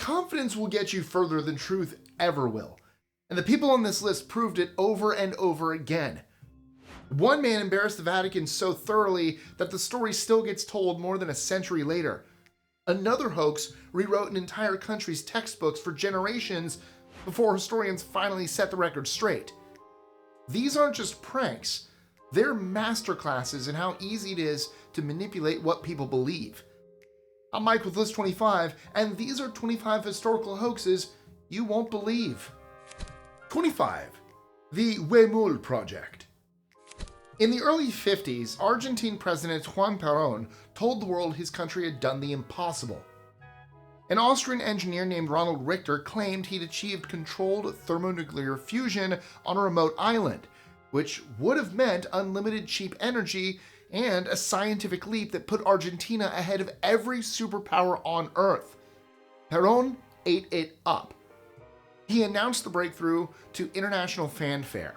confidence will get you further than truth ever will, and the people on this list proved it over and over again. One man embarrassed the Vatican so thoroughly that the story still gets told more than a century later. Another hoax rewrote an entire country's textbooks for generations before historians finally set the record straight. These aren't just pranks, they're masterclasses in how easy it is to manipulate what people believe. I'm Mike with List 25, and these are 25 historical hoaxes you won't believe. 25. The Huemul Project. In the early 50s, Argentine President Juan Perón told the world his country had done the impossible. An Austrian engineer named Ronald Richter claimed he'd achieved controlled thermonuclear fusion on a remote island, which would have meant unlimited cheap energy and a scientific leap that put Argentina ahead of every superpower on Earth. Perón ate it up. He announced the breakthrough to international fanfare,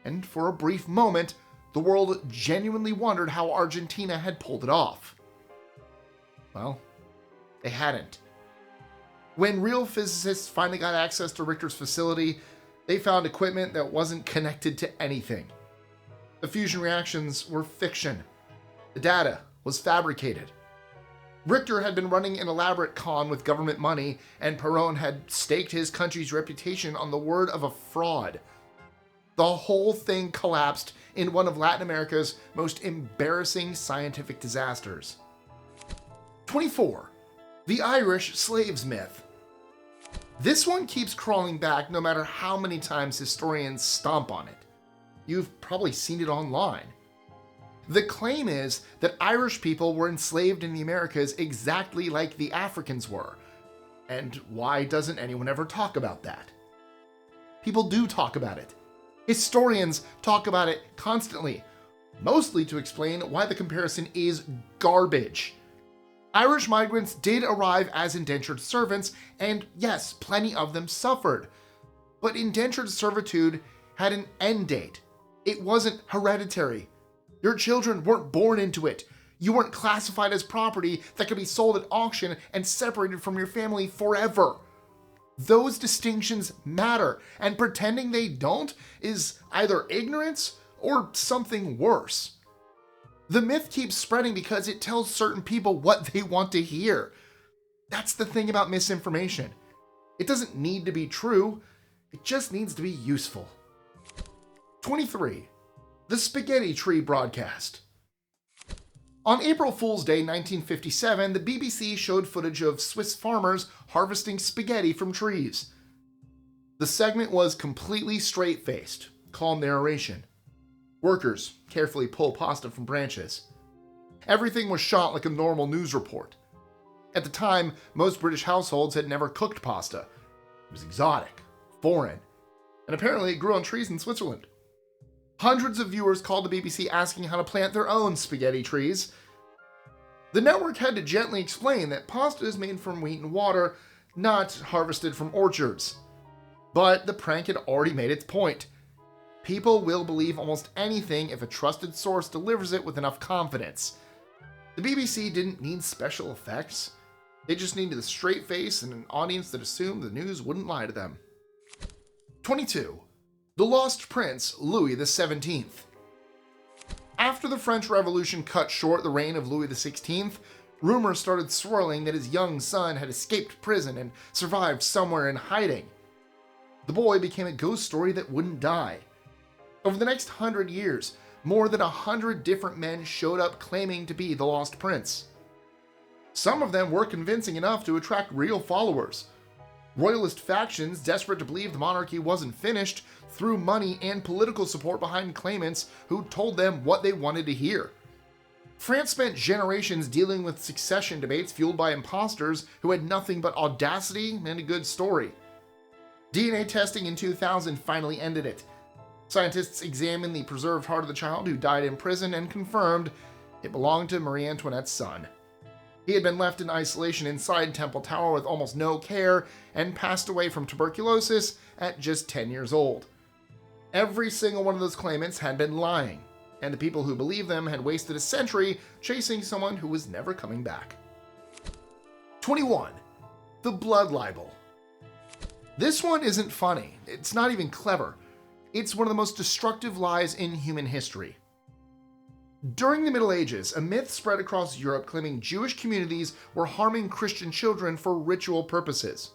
and for a brief moment, the world genuinely wondered how Argentina had pulled it off. Well, they hadn't. When real physicists finally got access to Richter's facility, they found equipment that wasn't connected to anything. The fusion reactions were fiction. The data was fabricated. Richter had been running an elaborate con with government money, and Perón had staked his country's reputation on the word of a fraud. The whole thing collapsed in one of Latin America's most embarrassing scientific disasters. 24. The Irish slaves myth. This one keeps crawling back no matter how many times historians stomp on it. You've probably seen it online. The claim is that Irish people were enslaved in the Americas exactly like the Africans were. And why doesn't anyone ever talk about that? People do talk about it. Historians talk about it constantly, mostly to explain why the comparison is garbage. Irish migrants did arrive as indentured servants, and yes, plenty of them suffered. But indentured servitude had an end date. It wasn't hereditary. Your children weren't born into it. You weren't classified as property that could be sold at auction and separated from your family forever. Those distinctions matter, and pretending they don't is either ignorance or something worse. The myth keeps spreading because it tells certain people what they want to hear. That's the thing about misinformation. It doesn't need to be true, it just needs to be useful. 23. The Spaghetti Tree Broadcast. On April Fool's Day 1957, the BBC showed footage of Swiss farmers harvesting spaghetti from trees. The segment was completely straight-faced, calm narration. Workers carefully pull pasta from branches. Everything was shot like a normal news report. At the time, most British households had never cooked pasta. It was exotic, foreign, and apparently it grew on trees in Switzerland. Hundreds of viewers called the BBC asking how to plant their own spaghetti trees. The network had to gently explain that pasta is made from wheat and water, not harvested from orchards. But the prank had already made its point. People will believe almost anything if a trusted source delivers it with enough confidence. The BBC didn't need special effects. They just needed a straight face and an audience that assumed the news wouldn't lie to them. 22. The Lost Prince, Louis XVII. After the French Revolution cut short the reign of Louis XVI, rumors started swirling that his young son had escaped prison and survived somewhere in hiding. The boy became a ghost story that wouldn't die. Over the next 100 years, more than 100 different men showed up claiming to be the Lost Prince. Some of them were convincing enough to attract real followers. Royalist factions, desperate to believe the monarchy wasn't finished, threw money and political support behind claimants who told them what they wanted to hear. France spent generations dealing with succession debates fueled by imposters who had nothing but audacity and a good story. DNA testing in 2000 finally ended it. Scientists examined the preserved heart of the child who died in prison and confirmed it belonged to Marie Antoinette's son. He had been left in isolation inside Temple Tower with almost no care and passed away from tuberculosis at just 10 years old. Every single one of those claimants had been lying, and the people who believed them had wasted a century chasing someone who was never coming back. 21. The Blood Libel. This one isn't funny. It's not even clever. It's one of the most destructive lies in human history. During the Middle Ages, a myth spread across Europe claiming Jewish communities were harming Christian children for ritual purposes.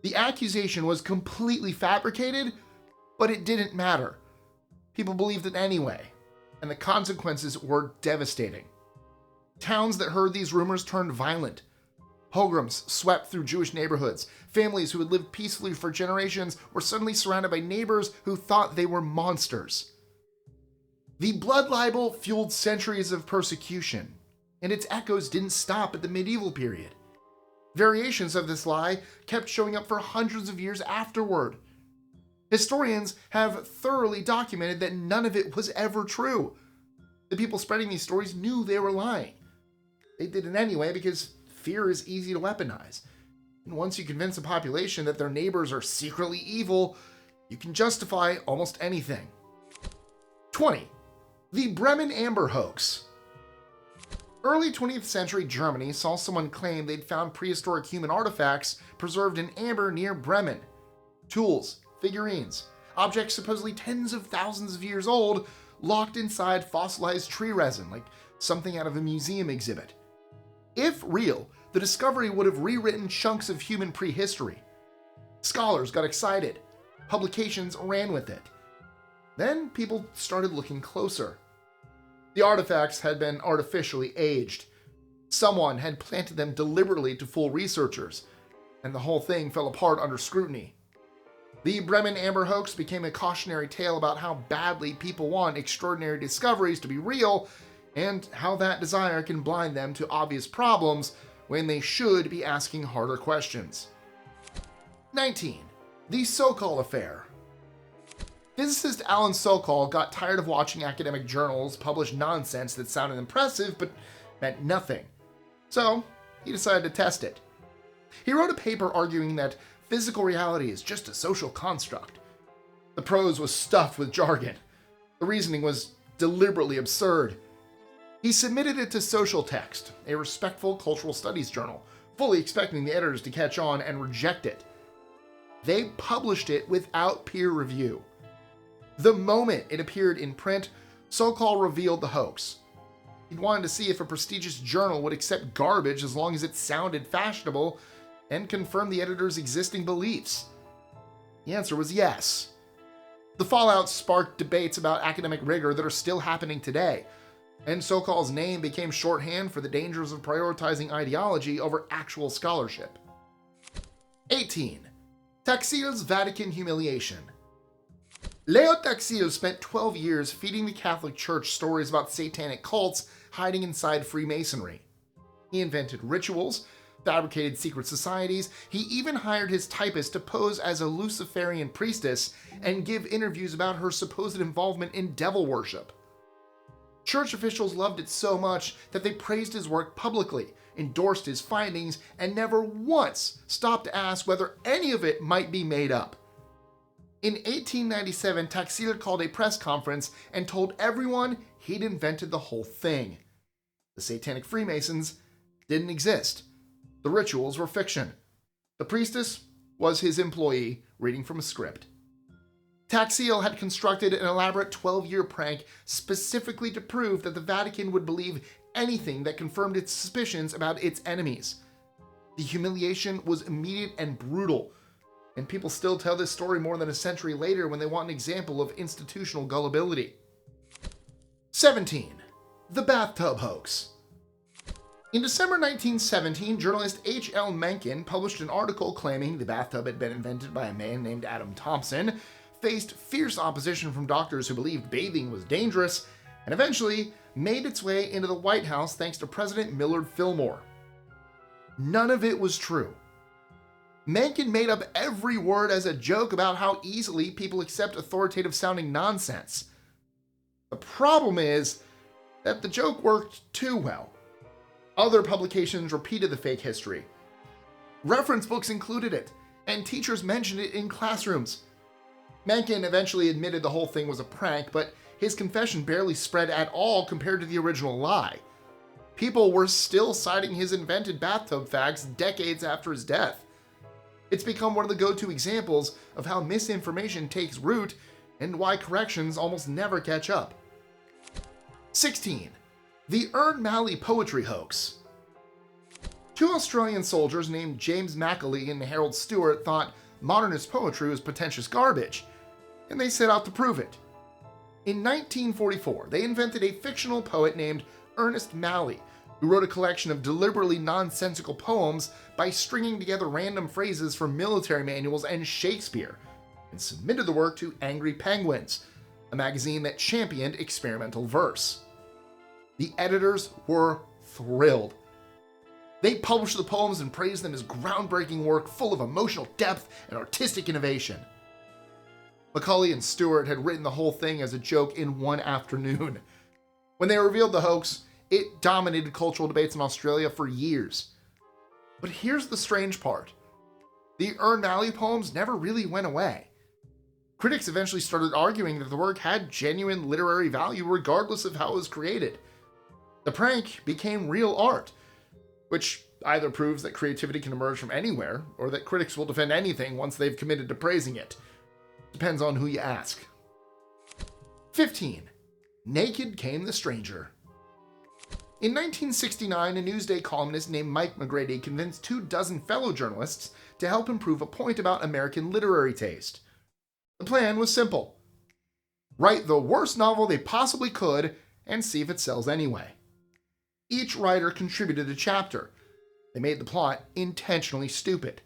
The accusation was completely fabricated, but it didn't matter. People believed it anyway, and the consequences were devastating. Towns that heard these rumors turned violent. Pogroms swept through Jewish neighborhoods. Families who had lived peacefully for generations were suddenly surrounded by neighbors who thought they were monsters. The Blood Libel fueled centuries of persecution, and its echoes didn't stop at the medieval period. Variations of this lie kept showing up for hundreds of years afterward. Historians have thoroughly documented that none of it was ever true. The people spreading these stories knew they were lying. They did it anyway because fear is easy to weaponize. And once you convince a population that their neighbors are secretly evil, you can justify almost anything. 20. The Bremen Amber Hoax. Early 20th century Germany saw someone claim they'd found prehistoric human artifacts preserved in amber near Bremen. Tools, figurines, objects supposedly tens of thousands of years old, locked inside fossilized tree resin, like something out of a museum exhibit. If real, the discovery would have rewritten chunks of human prehistory. Scholars got excited. Publications ran with it. Then people started looking closer. The artifacts had been artificially aged. Someone had planted them deliberately to fool researchers, and the whole thing fell apart under scrutiny. The Bremen Amber Hoax became a cautionary tale about how badly people want extraordinary discoveries to be real, and how that desire can blind them to obvious problems when they should be asking harder questions. 19. The Sokal Affair. Physicist Alan Sokal got tired of watching academic journals publish nonsense that sounded impressive but meant nothing. So, he decided to test it. He wrote a paper arguing that physical reality is just a social construct. The prose was stuffed with jargon. The reasoning was deliberately absurd. He submitted it to Social Text, a respectful cultural studies journal, fully expecting the editors to catch on and reject it. They published it without peer review. The moment it appeared in print, Sokal revealed the hoax. He wanted to see if a prestigious journal would accept garbage as long as it sounded fashionable and confirm the editor's existing beliefs. The answer was yes. The fallout sparked debates about academic rigor that are still happening today, and Sokal's name became shorthand for the dangers of prioritizing ideology over actual scholarship. 18. Taxil's Vatican Humiliation. Leo Taxil spent 12 years feeding the Catholic Church stories about satanic cults hiding inside Freemasonry. He invented rituals, fabricated secret societies. He even hired his typist to pose as a Luciferian priestess and give interviews about her supposed involvement in devil worship. Church officials loved it so much that they praised his work publicly, endorsed his findings, and never once stopped to ask whether any of it might be made up. In 1897, Taxil called a press conference and told everyone he'd invented the whole thing. The Satanic Freemasons didn't exist. The rituals were fiction. The priestess was his employee reading from a script. Taxil had constructed an elaborate 12-year prank specifically to prove that the Vatican would believe anything that confirmed its suspicions about its enemies. The humiliation was immediate and brutal, and people still tell this story more than a century later when they want an example of institutional gullibility. 17. The Bathtub Hoax. In December 1917, journalist H.L. Mencken published an article claiming the bathtub had been invented by a man named Adam Thompson, faced fierce opposition from doctors who believed bathing was dangerous, and eventually made its way into the White House thanks to President Millard Fillmore. None of it was true. Mencken made up every word as a joke about how easily people accept authoritative-sounding nonsense. The problem is that the joke worked too well. Other publications repeated the fake history. Reference books included it, and teachers mentioned it in classrooms. Mencken eventually admitted the whole thing was a prank, but his confession barely spread at all compared to the original lie. People were still citing his invented bathtub facts decades after his death. It's become one of the go-to examples of how misinformation takes root and why corrections almost never catch up. 16. The Malley poetry hoax. Two Australian soldiers named James Macaulay and Harold Stewart thought modernist poetry was pretentious garbage, and they set out to prove it. In 1944, they invented a fictional poet named Ernest Malley, who wrote a collection of deliberately nonsensical poems by stringing together random phrases from military manuals and Shakespeare, and submitted the work to Angry Penguins, a magazine that championed experimental verse. The editors were thrilled. They published the poems and praised them as groundbreaking work full of emotional depth and artistic innovation. Macaulay and Stewart had written the whole thing as a joke in one afternoon. When they revealed the hoax, it dominated cultural debates in Australia for years. But here's the strange part. The Malley poems never really went away. Critics eventually started arguing that the work had genuine literary value regardless of how it was created. The prank became real art, which either proves that creativity can emerge from anywhere, or that critics will defend anything once they've committed to praising it. Depends on who you ask. 15. Naked Came the Stranger. In 1969, a Newsday columnist named Mike McGrady convinced 24 fellow journalists to help him prove a point about American literary taste. The plan was simple. Write the worst novel they possibly could and see if it sells anyway. Each writer contributed a chapter. They made the plot intentionally stupid.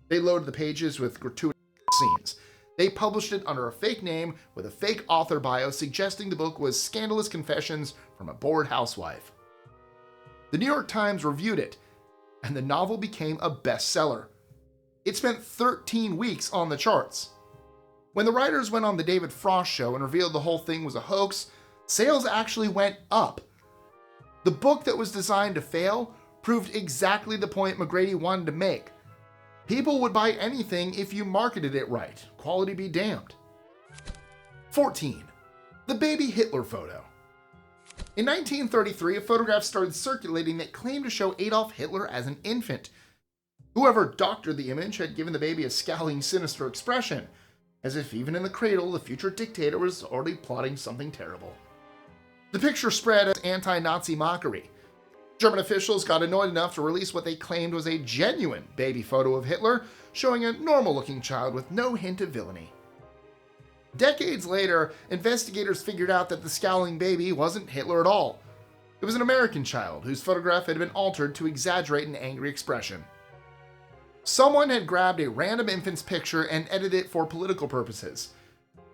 They loaded the pages with gratuitous scenes. They published it under a fake name with a fake author bio suggesting the book was scandalous confessions from a bored housewife. The New York Times reviewed it, and the novel became a bestseller. It spent 13 weeks on the charts. When the writers went on the David Frost show and revealed the whole thing was a hoax, sales actually went up. The book that was designed to fail proved exactly the point McGrady wanted to make. People would buy anything if you marketed it right. Quality be damned. 14. The baby Hitler photo. In 1933, a photograph started circulating that claimed to show Adolf Hitler as an infant. Whoever doctored the image had given the baby a scowling, sinister expression, as if even in the cradle, the future dictator was already plotting something terrible. The picture spread as anti-Nazi mockery. German officials got annoyed enough to release what they claimed was a genuine baby photo of Hitler, showing a normal-looking child with no hint of villainy. Decades later, investigators figured out that the scowling baby wasn't Hitler at all. It was an American child whose photograph had been altered to exaggerate an angry expression. Someone had grabbed a random infant's picture and edited it for political purposes,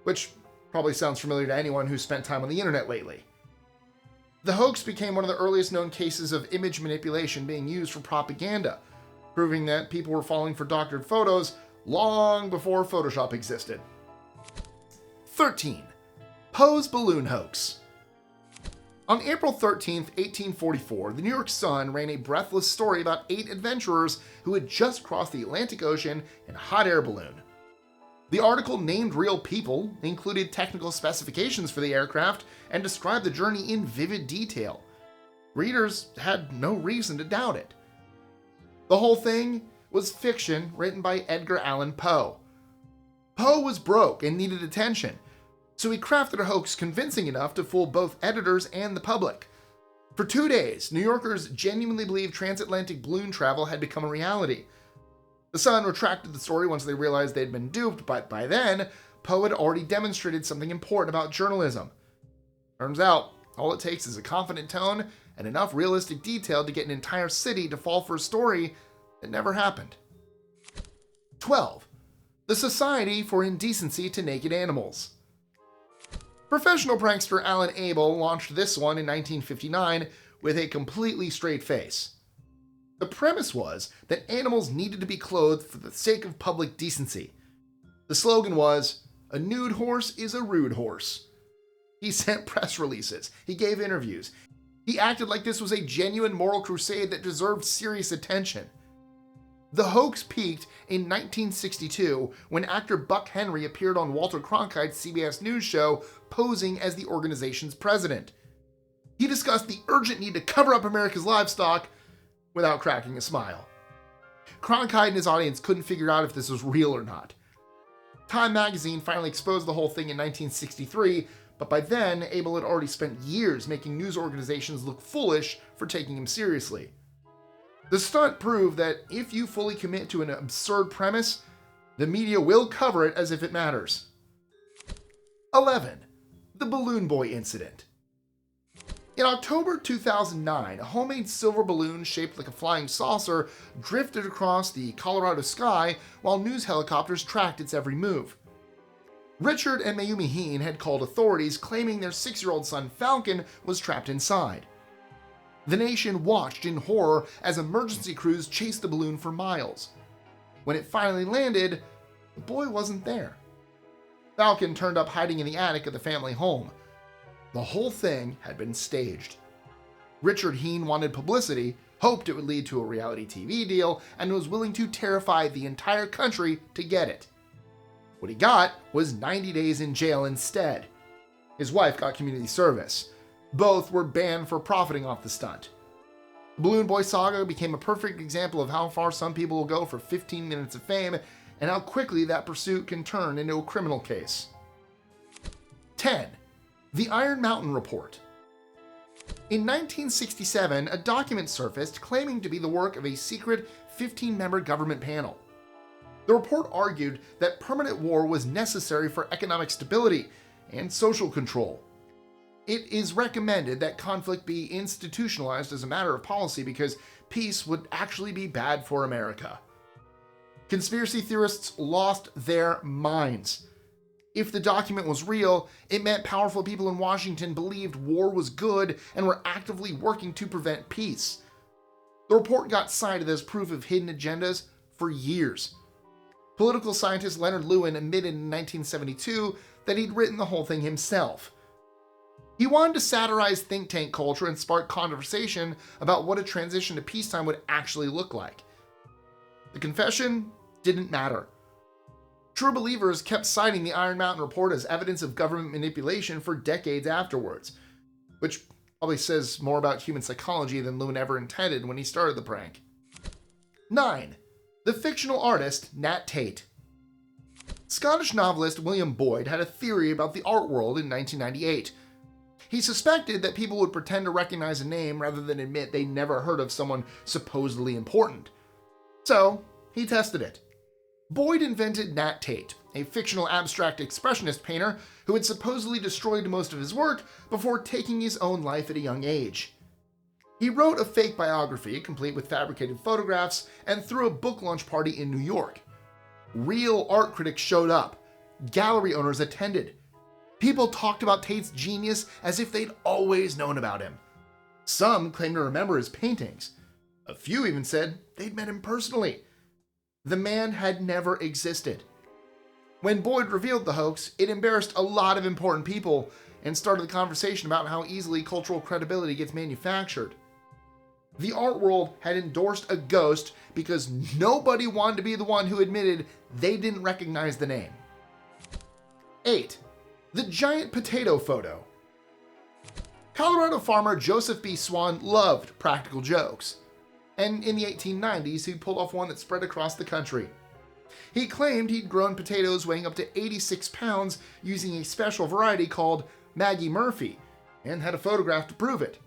which probably sounds familiar to anyone who's spent time on the internet lately. The hoax became one of the earliest known cases of image manipulation being used for propaganda, proving that people were falling for doctored photos long before Photoshop existed. 13. Poe's balloon hoax. On April 13, 1844, the New York Sun ran a breathless story about 8 adventurers who had just crossed the Atlantic Ocean in a hot air balloon. The article named real people, included technical specifications for the aircraft, and described the journey in vivid detail. Readers had no reason to doubt it. The whole thing was fiction written by Edgar Allan Poe. Poe was broke and needed attention, so he crafted a hoax convincing enough to fool both editors and the public. For 2 days, New Yorkers genuinely believed transatlantic balloon travel had become a reality. The Sun retracted the story once they realized they'd been duped, but by then, Poe had already demonstrated something important about journalism. Turns out, all it takes is a confident tone and enough realistic detail to get an entire city to fall for a story that never happened. 12. The Society for Indecency to Naked Animals. Professional prankster Alan Abel launched this one in 1959 with a completely straight face. The premise was that animals needed to be clothed for the sake of public decency. The slogan was, "A nude horse is a rude horse." He sent press releases. He gave interviews. He acted like this was a genuine moral crusade that deserved serious attention. The hoax peaked in 1962 when actor Buck Henry appeared on Walter Cronkite's CBS News show posing as the organization's president. He discussed the urgent need to cover up America's livestock without cracking a smile. Cronkite and his audience couldn't figure out if this was real or not. Time magazine finally exposed the whole thing in 1963, but by then, Abel had already spent years making news organizations look foolish for taking him seriously. The stunt proved that if you fully commit to an absurd premise, the media will cover it as if it matters. 11. The Balloon Boy Incident. In October 2009, a homemade silver balloon shaped like a flying saucer drifted across the Colorado sky while news helicopters tracked its every move. Richard and Mayumi Heen had called authorities claiming their 6-year-old son Falcon was trapped inside. The nation watched in horror as emergency crews chased the balloon for miles. When it finally landed, the boy wasn't there. Falcon turned up hiding in the attic of the family home. The whole thing had been staged. Richard Heen wanted publicity, hoped it would lead to a reality TV deal, and was willing to terrify the entire country to get it. What he got was 90 days in jail instead. His wife got community service. Both were banned for profiting off the stunt. The Balloon Boy saga became a perfect example of how far some people will go for 15 minutes of fame and how quickly that pursuit can turn into a criminal case. 10. The Iron Mountain Report. In 1967, a document surfaced claiming to be the work of a secret 15-member government panel. The report argued that permanent war was necessary for economic stability and social control. It is recommended that conflict be institutionalized as a matter of policy because peace would actually be bad for America. Conspiracy theorists lost their minds. If the document was real, it meant powerful people in Washington believed war was good and were actively working to prevent peace. The report got cited as proof of hidden agendas for years. Political scientist Leonard Lewin admitted in 1972 that he'd written the whole thing himself. He wanted to satirize think tank culture and spark conversation about what a transition to peacetime would actually look like. The confession didn't matter. True believers kept citing the Iron Mountain Report as evidence of government manipulation for decades afterwards, which probably says more about human psychology than Lewin ever intended when he started the prank. 9. The fictional artist Nat Tate. Scottish novelist William Boyd had a theory about the art world in 1998. He suspected that people would pretend to recognize a name rather than admit they never heard of someone supposedly important. So, he tested it. Boyd invented Nat Tate, a fictional abstract expressionist painter who had supposedly destroyed most of his work before taking his own life at a young age. He wrote a fake biography, complete with fabricated photographs, and threw a book launch party in New York. Real art critics showed up. Gallery owners attended. People talked about Tate's genius as if they'd always known about him. Some claimed to remember his paintings. A few even said they'd met him personally. The man had never existed. When Boyd revealed the hoax, it embarrassed a lot of important people and started the conversation about how easily cultural credibility gets manufactured. The art world had endorsed a ghost because nobody wanted to be the one who admitted they didn't recognize the name. 8. The giant potato photo. Colorado farmer Joseph B. Swan loved practical jokes, and in the 1890s he pulled off one that spread across the country. He claimed he'd grown potatoes weighing up to 86 pounds using a special variety called Maggie Murphy, and had a photograph to prove it.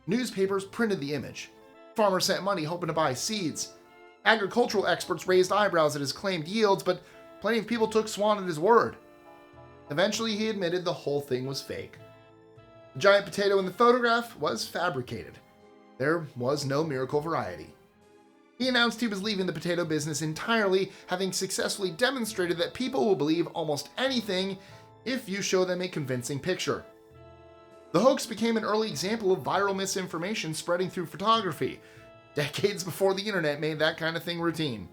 Newspapers printed the image. Farmers sent money hoping to buy seeds. Agricultural experts raised eyebrows at his claimed yields, but plenty of people took Swan at his word. Eventually, he admitted the whole thing was fake. The giant potato in the photograph was fabricated. There was no miracle variety. He announced he was leaving the potato business entirely, having successfully demonstrated that people will believe almost anything if you show them a convincing picture. The hoax became an early example of viral misinformation spreading through photography, decades before the internet made that kind of thing routine.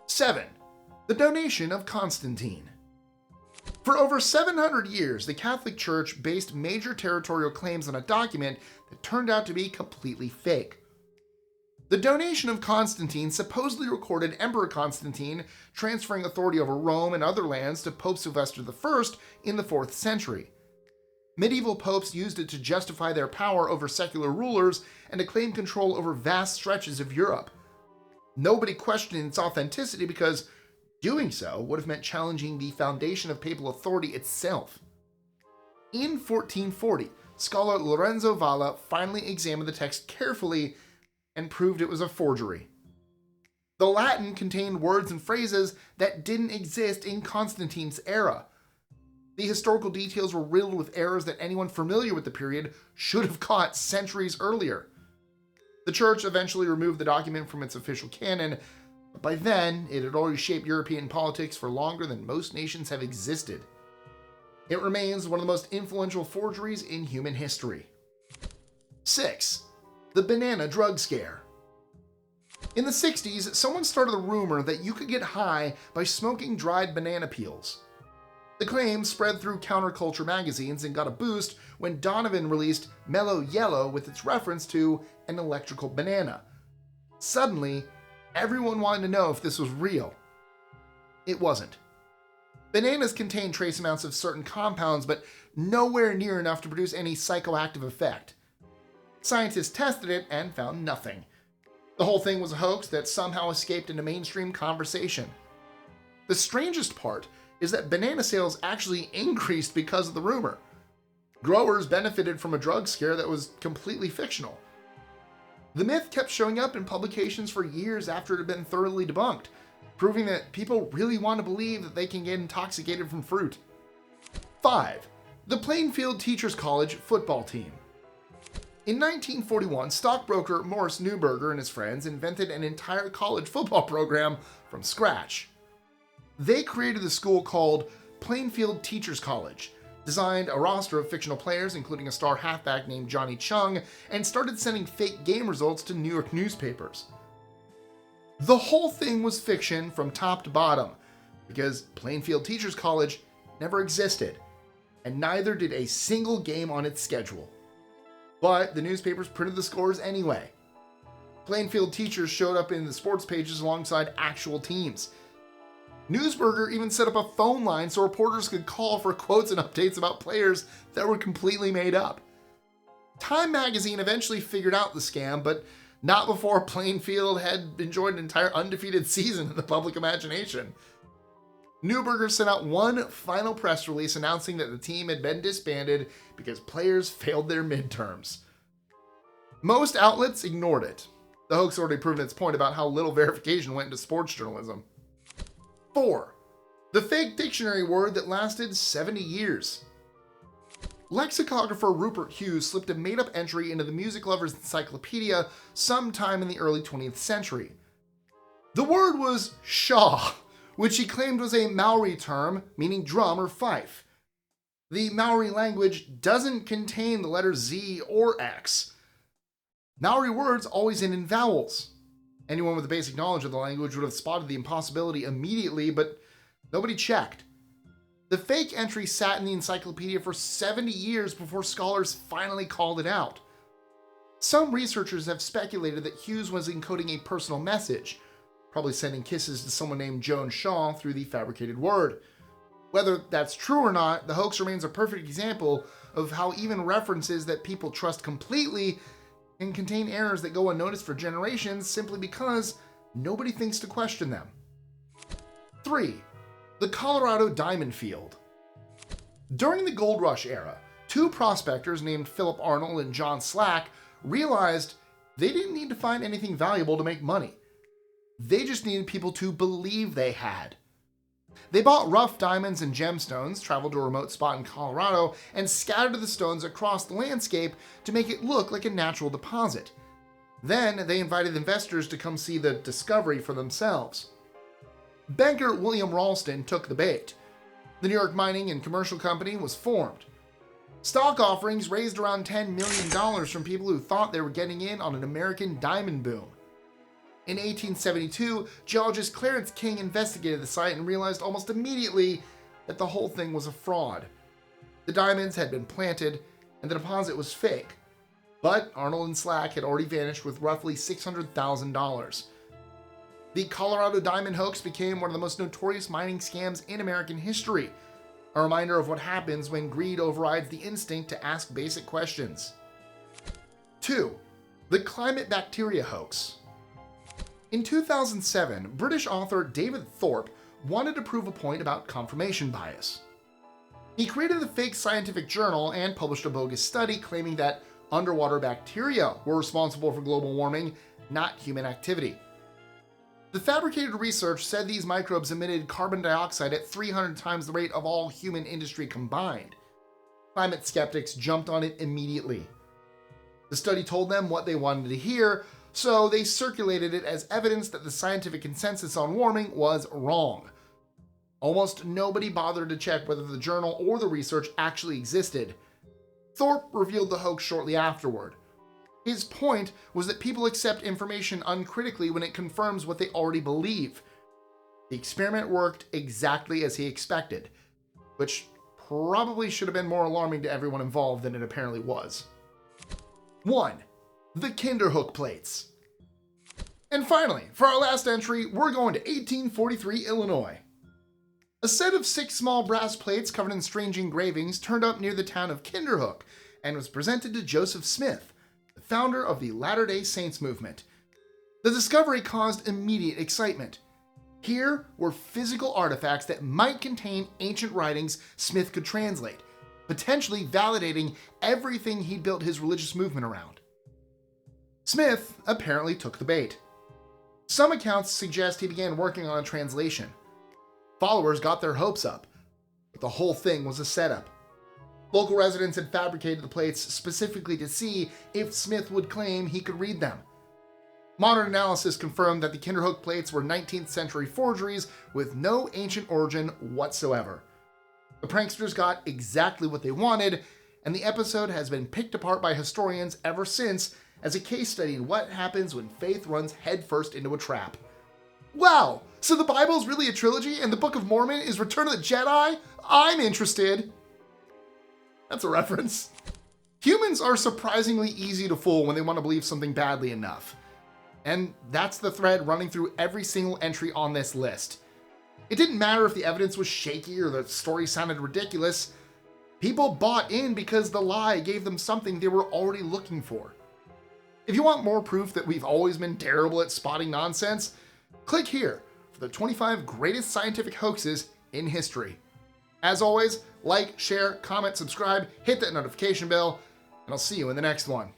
7. The donation of Constantine. For over 700 years, the Catholic Church based major territorial claims on a document that turned out to be completely fake. The donation of Constantine supposedly recorded Emperor Constantine transferring authority over Rome and other lands to Pope Sylvester I in the 4th century. Medieval popes used it to justify their power over secular rulers and to claim control over vast stretches of Europe. Nobody questioned its authenticity because doing so would have meant challenging the foundation of papal authority itself. In 1440, scholar Lorenzo Valla finally examined the text carefully and proved it was a forgery. The Latin contained words and phrases that didn't exist in Constantine's era. The historical details were riddled with errors that anyone familiar with the period should have caught centuries earlier. The church eventually removed the document from its official canon, but by then it had already shaped European politics for longer than most nations have existed. It remains one of the most influential forgeries in human history. 6. The banana drug scare. In the 60s, someone started a rumor that you could get high by smoking dried banana peels. The claim spread through counterculture magazines and got a boost when Donovan released Mellow Yellow with its reference to an electrical banana. Suddenly, everyone wanted to know if this was real. It wasn't. Bananas contain trace amounts of certain compounds, but nowhere near enough to produce any psychoactive effect. Scientists tested it and found nothing. The whole thing was a hoax that somehow escaped into mainstream conversation. The strangest part is that banana sales actually increased because of the rumor. Growers benefited from a drug scare that was completely fictional. The myth kept showing up in publications for years after it had been thoroughly debunked, proving that people really want to believe that they can get intoxicated from fruit. 5. The Plainfield Teachers College football team. In 1941, stockbroker Morris Newberger and his friends invented an entire college football program from scratch. They created a school called Plainfield Teachers College, designed a roster of fictional players, including a star halfback named Johnny Chung, and started sending fake game results to New York newspapers. The whole thing was fiction from top to bottom, because Plainfield Teachers College never existed, and neither did a single game on its schedule. But the newspapers printed the scores anyway. Plainfield teachers showed up in the sports pages alongside actual teams. Newsberger even set up a phone line so reporters could call for quotes and updates about players that were completely made up. Time magazine eventually figured out the scam, but not before Plainfield had enjoyed an entire undefeated season in the public imagination. Newberger sent out one final press release announcing that the team had been disbanded because players failed their midterms. Most outlets ignored it. The hoax already proven its point about how little verification went into sports journalism. 4. The fake dictionary word that lasted 70 years. Lexicographer Rupert Hughes slipped a made-up entry into the Music Lover's Encyclopedia sometime in the early 20th century. The word was shaw, which he claimed was a Maori term meaning drum or fife. The Maori language doesn't contain the letters Z or X. Maori words always end in vowels. Anyone with a basic knowledge of the language would have spotted the impossibility immediately, but nobody checked. The fake entry sat in the encyclopedia for 70 years before scholars finally called it out. Some researchers have speculated that Hughes was encoding a personal message, probably sending kisses to someone named Joan Shaw through the fabricated word. Whether that's true or not, the hoax remains a perfect example of how even references that people trust completely can contain errors that go unnoticed for generations simply because nobody thinks to question them. 3. The Colorado Diamond Field. During the Gold Rush era, two prospectors named Philip Arnold and John Slack realized they didn't need to find anything valuable to make money. They just needed people to believe they had. They bought rough diamonds and gemstones, traveled to a remote spot in Colorado, and scattered the stones across the landscape to make it look like a natural deposit. Then they invited investors to come see the discovery for themselves. Banker William Ralston took the bait. The New York Mining and Commercial Company was formed. Stock offerings raised around $10 million from people who thought they were getting in on an American diamond boom. In 1872, geologist Clarence King investigated the site and realized almost immediately that the whole thing was a fraud. The diamonds had been planted, and the deposit was fake. But Arnold and Slack had already vanished with roughly $600,000. The Colorado diamond hoax became one of the most notorious mining scams in American history. a reminder of what happens when greed overrides the instinct to ask basic questions. 2. The climate bacteria hoax. In 2007, British author David Thorpe wanted to prove a point about confirmation bias. He created a fake scientific journal and published a bogus study claiming that underwater bacteria were responsible for global warming, not human activity. The fabricated research said these microbes emitted carbon dioxide at 300 times the rate of all human industry combined. Climate skeptics jumped on it immediately. The study told them what they wanted to hear, so they circulated it as evidence that the scientific consensus on warming was wrong. Almost nobody bothered to check whether the journal or the research actually existed. Thorpe revealed the hoax shortly afterward. His point was that people accept information uncritically when it confirms what they already believe. The experiment worked exactly as he expected, which probably should have been more alarming to everyone involved than it apparently was. 1. The Kinderhook Plates. And finally, for our last entry, we're going to 1843 Illinois. A set of 6 small brass plates covered in strange engravings turned up near the town of Kinderhook and was presented to Joseph Smith, the founder of the Latter-day Saints movement. The discovery caused immediate excitement. Here were physical artifacts that might contain ancient writings Smith could translate, potentially validating everything he'd built his religious movement around. Smith apparently took the bait. Some accounts suggest he began working on a translation. Followers got their hopes up, but the whole thing was a setup. Local residents had fabricated the plates specifically to see if Smith would claim he could read them. Modern analysis confirmed that the Kinderhook plates were 19th century forgeries with no ancient origin whatsoever. The pranksters got exactly what they wanted, and the episode has been picked apart by historians ever since as a case study in what happens when faith runs headfirst into a trap. Wow! So the Bible's really a trilogy and the Book of Mormon is Return of the Jedi? I'm interested! That's a reference. Humans are surprisingly easy to fool when they want to believe something badly enough. And that's the thread running through every single entry on this list. It didn't matter if the evidence was shaky or the story sounded ridiculous. People bought in because the lie gave them something they were already looking for. If you want more proof that we've always been terrible at spotting nonsense, click here for the 25 greatest scientific hoaxes in history. As always, like, share, comment, subscribe, hit that notification bell, and I'll see you in the next one.